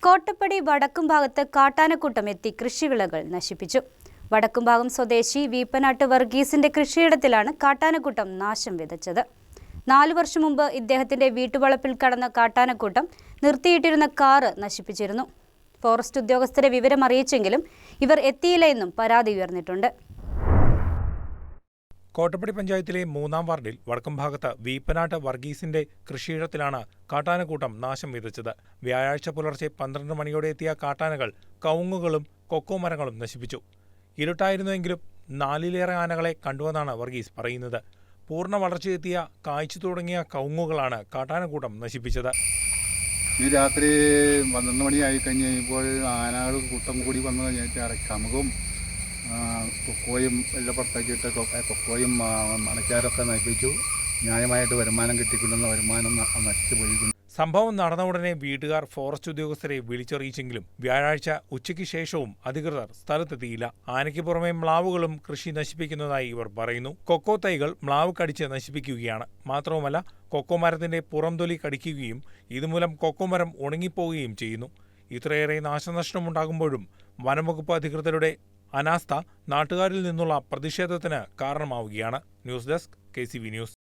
കോട്ടപ്പടി വടക്കുംഭാഗത്ത് കാട്ടാനക്കൂട്ടം എത്തി കൃഷിവിളകൾ നശിപ്പിച്ചു. വടക്കുംഭാഗം സ്വദേശി വീപ്പനാട്ട് വർഗീസിന്റെ കൃഷിയിടത്തിലാണ് കാട്ടാനക്കൂട്ടം നാശം വിതച്ചത്. 4 വർഷം മുമ്പ് ഇദ്ദേഹത്തിന്റെ വീട്ടുവളപ്പിൽ കടന്ന കാട്ടാനക്കൂട്ടം നിർത്തിയിട്ടിരുന്ന കാറ് നശിപ്പിച്ചിരുന്നു. ഫോറസ്റ്റ് ഉദ്യോഗസ്ഥരെ വിവരം അറിയിച്ചെങ്കിലും ഇവർ എത്തിയില്ല എന്നും പരാതി ഉയർന്നിട്ടുണ്ട്. കോട്ടപ്പടി പഞ്ചായത്തിലെ 3-ാം വാർഡിൽ വടക്കുംഭാഗത്ത് വീപ്പനാട്ട് വർഗീസിന്റെ കൃഷിയിടത്തിലാണ് കാട്ടാനക്കൂട്ടം നാശം വിതച്ചത്. വ്യാഴാഴ്ച പുലർച്ചെ 12 മണിയോടെ എത്തിയ കാട്ടാനകൾ കവുങ്ങുകളും കൊക്കോ മരങ്ങളും നശിപ്പിച്ചു. ഇരുട്ടായിരുന്നുവെങ്കിലും 4-ലേറെ ആനകളെ കണ്ടുവെന്നാണ് വർഗീസ് പറയുന്നത്. പൂർണ്ണ വളർച്ചയെത്തിയ കായ്ച്ചു തുടങ്ങിയ കവുങ്ങുകളാണ് കാട്ടാനക്കൂട്ടം നശിപ്പിച്ചത്. ഈ രാത്രി 12 മണിയായി കഴിഞ്ഞപ്പോൾ ആനകൾ കൂട്ടം കൂടി വന്നു കഴിഞ്ഞാൽ കമുകും കൊക്കോയും എല്ലാം പുറത്താക്കിയിട്ട് കൊക്കോയും മണക്കാരൊക്കെ നശിപ്പിച്ചു. ന്യായമായിട്ട് വരുമാനം കിട്ടിക്കൊണ്ടുന്ന വരുമാനം നശിച്ചു പോയിരിക്കുന്നു. സംഭവം നടന്ന ഉടനെ വീട്ടുകാർ ഫോറസ്റ്റ് ഉദ്യോഗസ്ഥരെ വിളിച്ചറിയിച്ചെങ്കിലും വ്യാഴാഴ്ച ഉച്ചയ്ക്ക് ശേഷവും അധികൃതർ സ്ഥലത്തെത്തിയില്ല. ആനയ്ക്ക് പുറമെ മ്ലാവുകളും കൃഷി നശിപ്പിക്കുന്നതായി ഇവർ പറയുന്നു. കൊക്കോ തൈകൾ മ്ലാവ് കടിച്ച് നശിപ്പിക്കുകയാണ്. മാത്രവുമല്ല, കൊക്കോ മരത്തിന്റെ പുറംതൊലി കടിക്കുകയും ഇതുമൂലം കൊക്കോ മരം ഉണങ്ങിപ്പോവുകയും ചെയ്യുന്നു. ഇത്രയേറെ നാശനഷ്ടമുണ്ടാകുമ്പോഴും വനംവകുപ്പ് അധികൃതരുടെ അനാസ്ഥ നാട്ടുകാരിൽ നിന്നുള്ള പ്രതിഷേധത്തിന് കാരണമാവുകയാണ്. News desk KCV news.